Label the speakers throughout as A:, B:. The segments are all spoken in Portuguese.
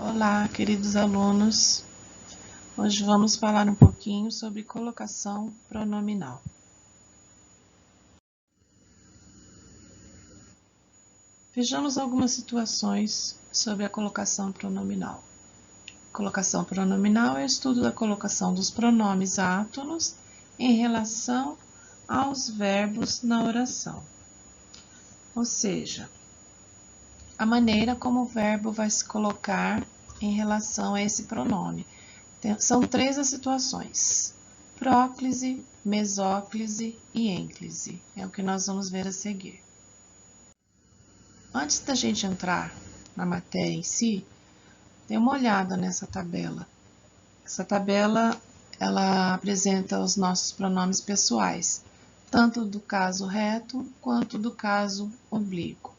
A: Olá, queridos alunos. Hoje vamos falar um pouquinho sobre colocação pronominal. Vejamos algumas situações sobre a colocação pronominal. Colocação pronominal é o estudo da colocação dos pronomes átonos em relação aos verbos na oração. Ou seja, a maneira como o verbo vai se colocar em relação a esse pronome. São três as situações: próclise, mesóclise e ênclise. É o que nós vamos ver a seguir. Antes da gente entrar na matéria em si, dê uma olhada nessa tabela. Essa tabela, ela apresenta os nossos pronomes pessoais, tanto do caso reto quanto do caso oblíquo,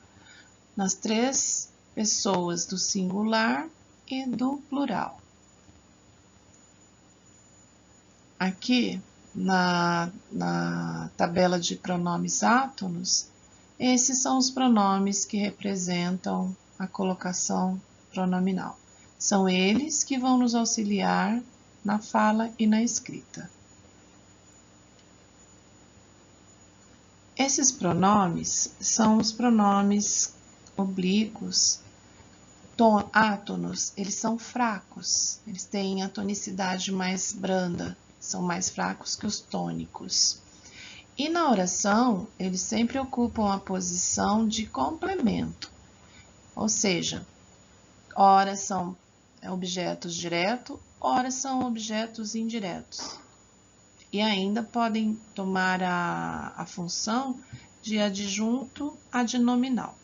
A: nas três pessoas do singular e do plural. Aqui, na tabela de pronomes átonos, esses são os pronomes que representam a colocação pronominal. São eles que vão nos auxiliar na fala e na escrita. Esses pronomes são os pronomes oblíquos, átonos. Eles são fracos, eles têm a tonicidade mais branda, são mais fracos que os tônicos. E na oração, eles sempre ocupam a posição de complemento, ou seja, ora são objetos diretos, ora são objetos indiretos. E ainda podem tomar a função de adjunto adnominal.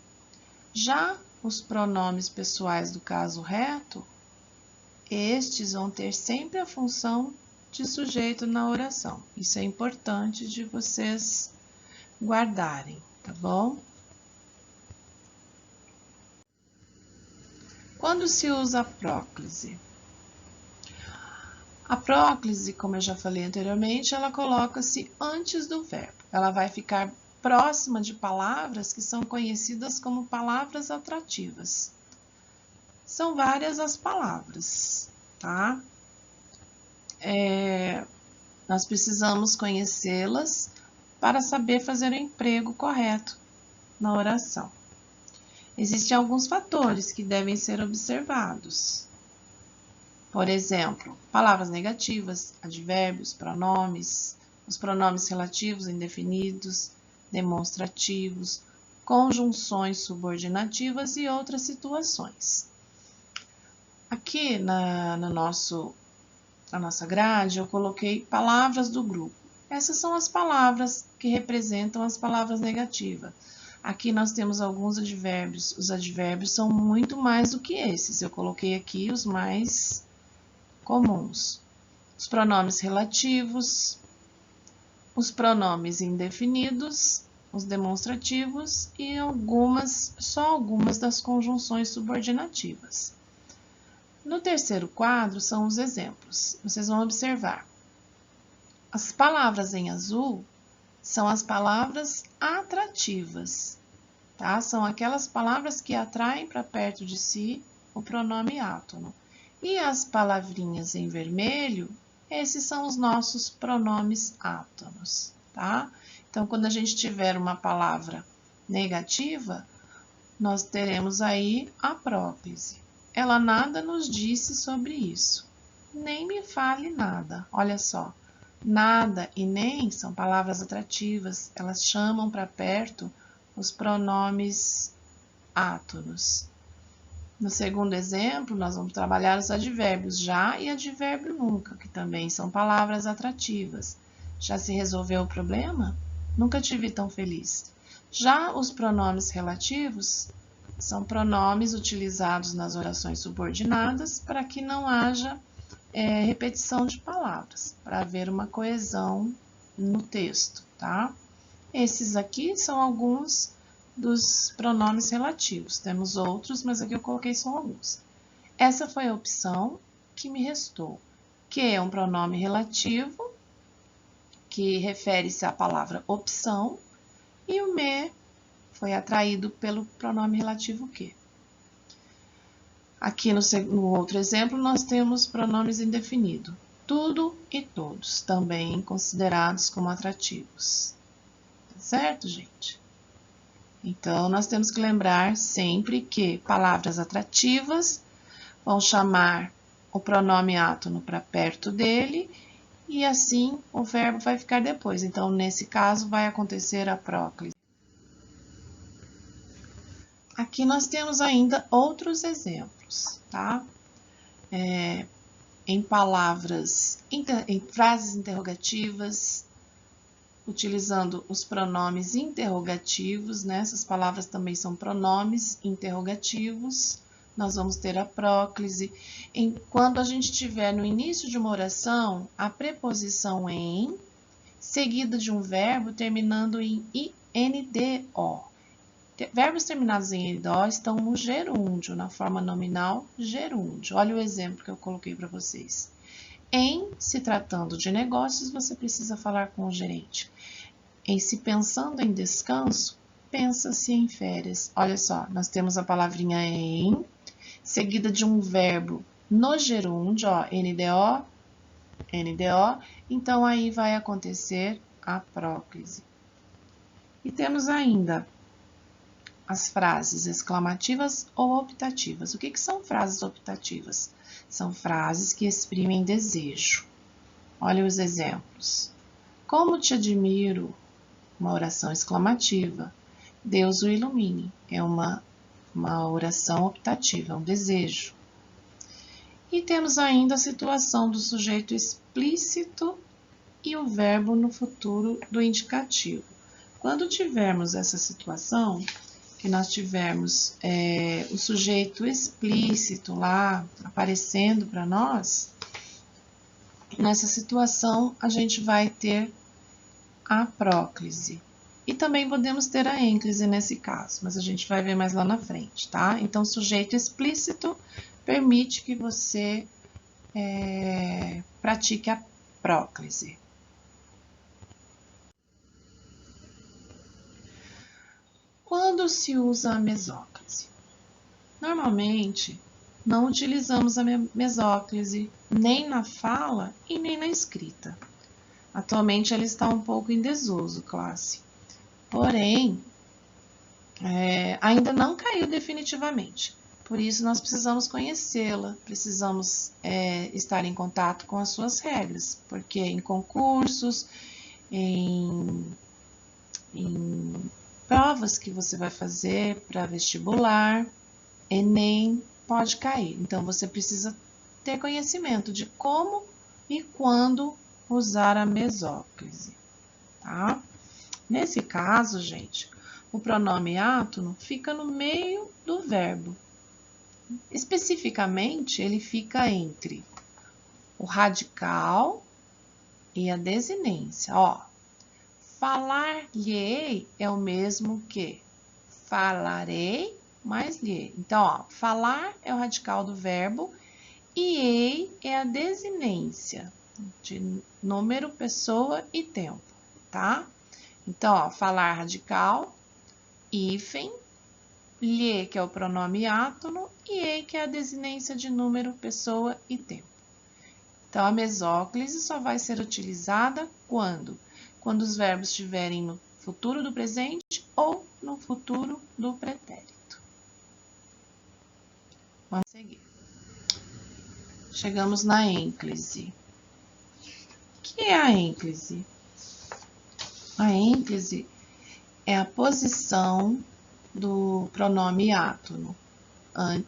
A: Já os pronomes pessoais do caso reto, estes vão ter sempre a função de sujeito na oração. Isso é importante de vocês guardarem, tá bom? Quando se usa a próclise? A próclise, como eu já falei anteriormente, ela coloca-se antes do verbo. Ela vai ficar próxima de palavras que são conhecidas como palavras atrativas. São várias as palavras, tá? Nós precisamos conhecê-las para saber fazer o emprego correto na oração. Existem alguns fatores que devem ser observados. Por exemplo, palavras negativas, advérbios, pronomes, os pronomes relativos indefinidos, demonstrativos, conjunções subordinativas e outras situações. Aqui na nossa grade, eu coloquei palavras do grupo. Essas são as palavras que representam as palavras negativas. Aqui nós temos alguns advérbios. Os advérbios são muito mais do que esses. Eu coloquei aqui os mais comuns. Os pronomes relativos, os pronomes indefinidos, os demonstrativos e só algumas das conjunções subordinativas. No terceiro quadro são os exemplos. Vocês vão observar. As palavras em azul são as palavras atrativas, tá? São aquelas palavras que atraem para perto de si o pronome átono. E as palavrinhas em vermelho, esses são os nossos pronomes átonos, tá? Então, quando a gente tiver uma palavra negativa, nós teremos aí a próclise. Ela nada nos disse sobre isso. Nem me fale nada. Olha só. Nada e nem são palavras atrativas. Elas chamam para perto os pronomes átonos. No segundo exemplo, nós vamos trabalhar os advérbios já e advérbio nunca, que também são palavras atrativas. Já se resolveu o problema? Nunca te vi tão feliz. Já os pronomes relativos são pronomes utilizados nas orações subordinadas para que não haja repetição de palavras, para haver uma coesão no texto, tá? Esses aqui são alguns dos pronomes relativos. Temos outros, mas aqui eu coloquei só alguns. Essa foi a opção que me restou, que é um pronome relativo, que refere-se à palavra opção, e o me foi atraído pelo pronome relativo que. Aqui no outro exemplo, nós temos pronomes indefinidos. Tudo e todos, também considerados como atrativos. Tá certo, gente? Então, nós temos que lembrar sempre que palavras atrativas vão chamar o pronome átono para perto dele e assim o verbo vai ficar depois. Então, nesse caso, vai acontecer a próclise. Aqui nós temos ainda outros exemplos, tá? Em palavras, em frases interrogativas, utilizando os pronomes interrogativos, né? Essas palavras também são pronomes interrogativos. Nós vamos ter a próclise. Quando a gente tiver no início de uma oração, a preposição em, seguida de um verbo terminando em INDO. Verbos terminados em INDO estão no gerúndio, na forma nominal gerúndio. Olha o exemplo que eu coloquei para vocês. Em se tratando de negócios, você precisa falar com o gerente. Em se pensando em descanso, pensa-se em férias. Olha só, nós temos a palavrinha em, seguida de um verbo no gerúndio, ó, NDO, NDO, então aí vai acontecer a próclise. E temos ainda as frases exclamativas ou optativas. O que são frases optativas? São frases que exprimem desejo. Olha os exemplos. Como te admiro, uma oração exclamativa. Deus o ilumine, é uma oração optativa, um desejo. E temos ainda a situação do sujeito explícito e o verbo no futuro do indicativo. Quando tivermos essa situação, que nós tivermos o sujeito explícito lá aparecendo para nós, nessa situação a gente vai ter a próclise. E também podemos ter a ênclise nesse caso, mas a gente vai ver mais lá na frente, tá? Então, sujeito explícito permite que você pratique a próclise. Quando se usa a mesóclise? Normalmente, não utilizamos a mesóclise nem na fala e nem na escrita. Atualmente, ela está um pouco em desuso, classe. Porém, ainda não caiu definitivamente. Por isso, nós precisamos conhecê-la, precisamos estar em contato com as suas regras, porque em concursos, em provas que você vai fazer para vestibular, Enem, pode cair. Então, você precisa ter conhecimento de como e quando usar a mesóclise, tá? Nesse caso, gente, o pronome átono fica no meio do verbo. Especificamente, ele fica entre o radical e a desinência. Ó, falar-lhe é o mesmo que falarei mais lhe. Então, ó, falar é o radical do verbo e ei é a desinência de número, pessoa e tempo, tá? Então, ó, falar radical, hífen, lhe, que é o pronome átono, e ei, que é a desinência de número, pessoa e tempo. Então, a mesóclise só vai ser utilizada quando? Quando os verbos estiverem no futuro do presente ou no futuro do pretérito. Vamos seguir. Chegamos na ênclise. O que é a ênclise? A ênclise é a posição do pronome átono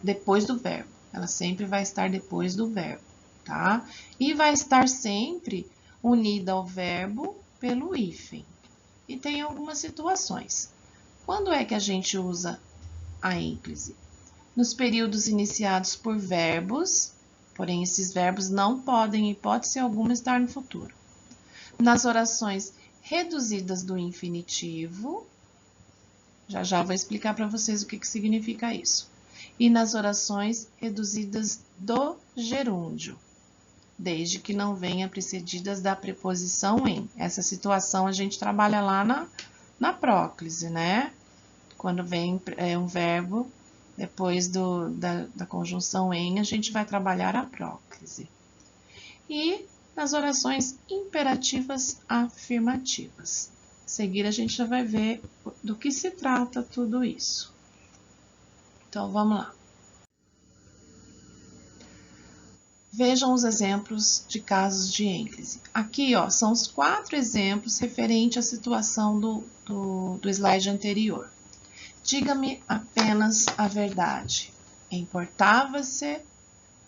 A: depois do verbo. Ela sempre vai estar depois do verbo, tá? E vai estar sempre unida ao verbo pelo hífen. E tem algumas situações. Quando é que a gente usa a ênclise? Nos períodos iniciados por verbos, porém esses verbos não podem, em hipótese alguma, estar no futuro. Nas orações reduzidas do infinitivo, já vou explicar para vocês o que significa isso. E nas orações reduzidas do gerúndio, desde que não venha precedidas da preposição em. Essa situação a gente trabalha lá na próclise, né? Quando vem um verbo Depois da conjunção em, a gente vai trabalhar a próclise. E nas orações imperativas afirmativas. A seguir, a gente já vai ver do que se trata tudo isso. Então, vamos lá. Vejam os exemplos de casos de ênclise. Aqui, ó, são os 4 exemplos referentes à situação do slide anterior. Diga-me apenas a verdade. Importava-se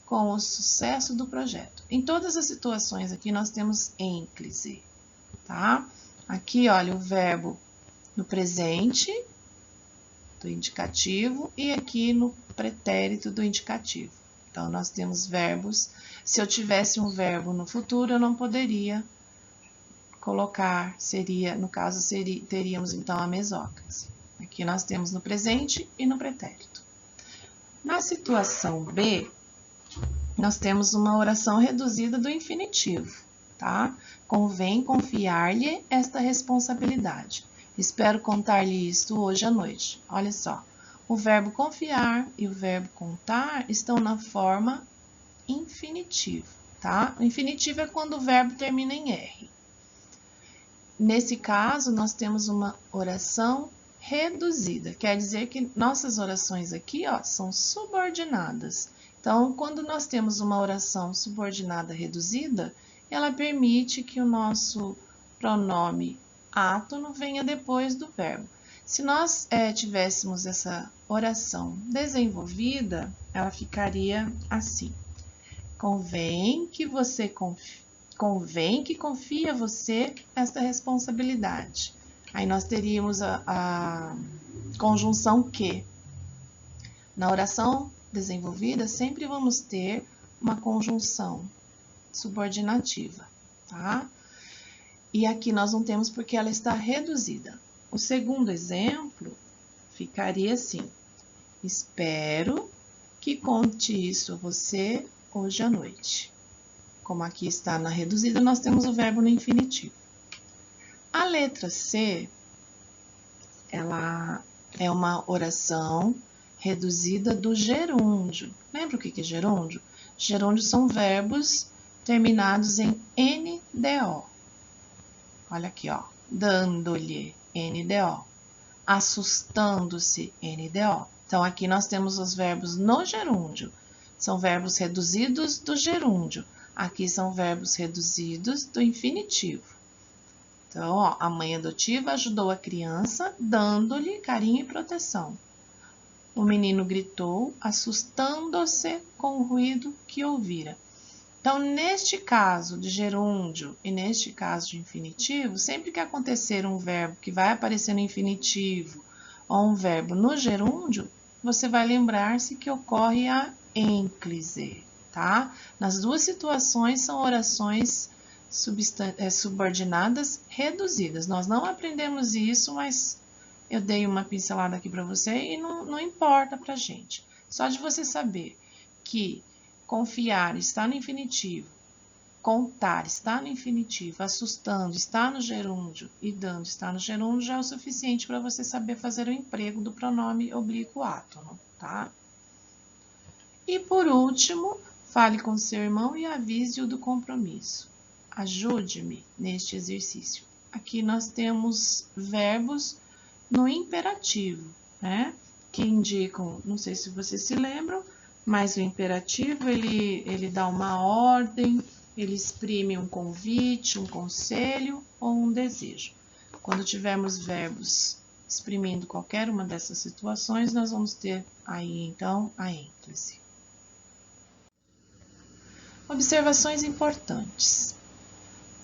A: com o sucesso do projeto. Em todas as situações aqui, nós temos ênclise, tá? Aqui, olha, o verbo no presente do indicativo e aqui no pretérito do indicativo. Então, nós temos verbos. Se eu tivesse um verbo no futuro, eu não poderia colocar, no caso, teríamos então a mesóclise. Aqui nós temos no presente e no pretérito. Na situação B, nós temos uma oração reduzida do infinitivo, tá? Convém confiar-lhe esta responsabilidade. Espero contar-lhe isto hoje à noite. Olha só. O verbo confiar e o verbo contar estão na forma infinitivo, tá? O infinitivo é quando o verbo termina em R. Nesse caso, nós temos uma oração reduzida. Quer dizer que nossas orações aqui, ó, são subordinadas. Então, quando nós temos uma oração subordinada reduzida, ela permite que o nosso pronome átono venha depois do verbo. Se nós tivéssemos essa oração desenvolvida, ela ficaria assim. Convém que confie a você esta responsabilidade. Aí nós teríamos a conjunção que. Na oração desenvolvida, sempre vamos ter uma conjunção subordinativa, tá? E aqui nós não temos porque ela está reduzida. O segundo exemplo ficaria assim. Espero que conte isso a você hoje à noite. Como aqui está na reduzida, nós temos o verbo no infinitivo. A letra C, ela é uma oração reduzida do gerúndio. Lembra o que é gerúndio? Gerúndio são verbos terminados em NDO. Olha aqui, ó. Dando-lhe, NDO. Assustando-se, NDO. Então, aqui nós temos os verbos no gerúndio. São verbos reduzidos do gerúndio. Aqui são verbos reduzidos do infinitivo. Então, ó, a mãe adotiva ajudou a criança, dando-lhe carinho e proteção. O menino gritou, assustando-se com o ruído que ouvira. Então, neste caso de gerúndio e neste caso de infinitivo, sempre que acontecer um verbo que vai aparecer no infinitivo ou um verbo no gerúndio, você vai lembrar-se que ocorre a ênclise, tá? Nas duas situações são orações subordinadas reduzidas. Nós não aprendemos isso, mas eu dei uma pincelada aqui para você e não importa para a gente. Só de você saber que confiar está no infinitivo, contar está no infinitivo, assustando está no gerúndio e dando está no gerúndio já é o suficiente para você saber fazer o emprego do pronome oblíquo átono, tá? E por último, fale com seu irmão e avise-o do compromisso. Ajude-me neste exercício. Aqui nós temos verbos no imperativo, né? Que indicam, não sei se vocês se lembram, mas o imperativo, ele dá uma ordem, ele exprime um convite, um conselho ou um desejo. Quando tivermos verbos exprimindo qualquer uma dessas situações, nós vamos ter aí, então, a ênclise. Observações importantes.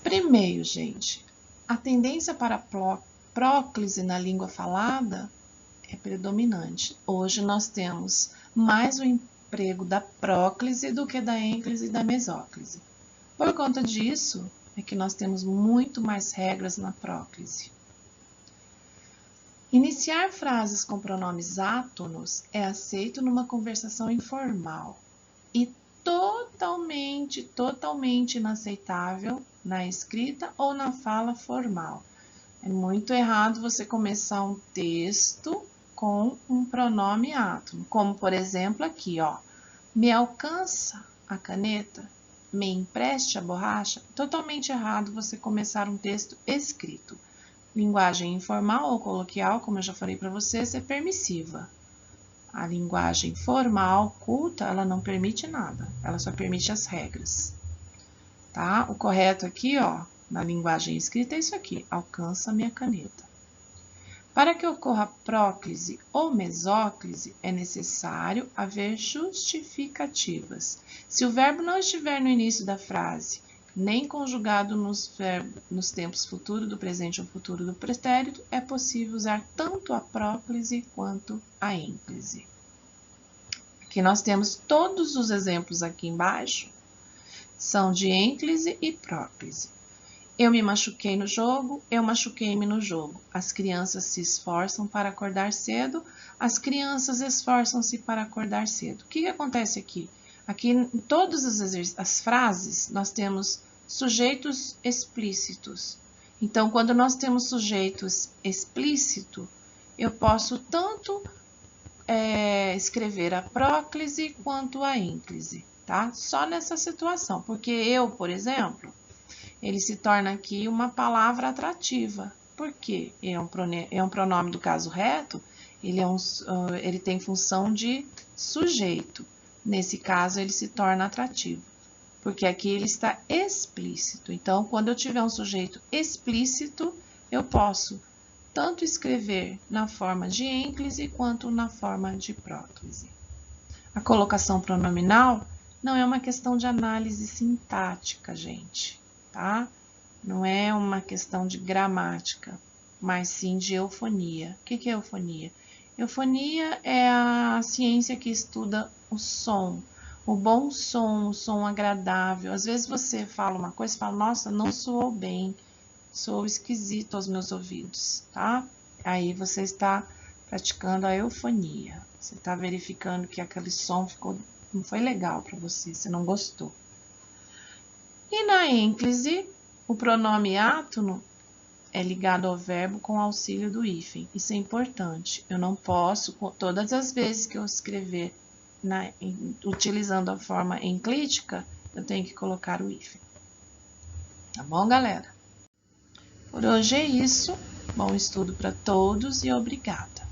A: Primeiro, gente, a tendência para a próclise na língua falada é predominante. Hoje nós temos mais o emprego da próclise do que da ênclise e da mesóclise. Por conta disso, é que nós temos muito mais regras na próclise. Iniciar frases com pronomes átonos é aceito numa conversação informal e totalmente inaceitável na escrita ou na fala formal. É muito errado você começar um texto com um pronome átono, como por exemplo aqui, ó. Me alcança a caneta? Me empreste a borracha? Totalmente errado você começar um texto escrito. Linguagem informal ou coloquial, como eu já falei para vocês, é permissiva. A linguagem formal, culta, ela não permite nada, ela só permite as regras. Tá? O correto aqui, ó, na linguagem escrita é isso aqui, alcança minha caneta. Para que ocorra próclise ou mesóclise, é necessário haver justificativas. Se o verbo não estiver no início da frase, nem conjugado nos tempos futuro, do presente ou futuro do pretérito, é possível usar tanto a próclise quanto a ênclise. Aqui nós temos todos os exemplos aqui embaixo, são de ênclise e próclise. Eu me machuquei no jogo, eu machuquei-me no jogo. As crianças se esforçam para acordar cedo, as crianças esforçam-se para acordar cedo. O que acontece aqui? Aqui, em todas as frases, nós temos sujeitos explícitos. Então, quando nós temos sujeitos explícito, eu posso tanto escrever a próclise quanto a ênclise, tá? Só nessa situação, porque eu, por exemplo, ele se torna aqui uma palavra atrativa. Por quê? É um pronome do caso reto, ele tem função de sujeito. Nesse caso, ele se torna atrativo, porque aqui ele está explícito. Então, quando eu tiver um sujeito explícito, eu posso tanto escrever na forma de ênclise quanto na forma de próclise. A colocação pronominal não é uma questão de análise sintática, gente, tá? Não é uma questão de gramática, mas sim de eufonia. O que é eufonia? Eufonia é a ciência que estuda o som, o bom som, o som agradável. Às vezes você fala uma coisa e fala, nossa, não soou bem, soou esquisito aos meus ouvidos, tá? Aí você está praticando a eufonia. Você está verificando que aquele som não foi legal para você, você não gostou. E na ênclise, o pronome átono é ligado ao verbo com auxílio do hífen. Isso é importante. Eu não posso, todas as vezes que eu escrever utilizando a forma enclítica, eu tenho que colocar o hífen. Tá bom, galera? Por hoje é isso. Bom estudo para todos e obrigada.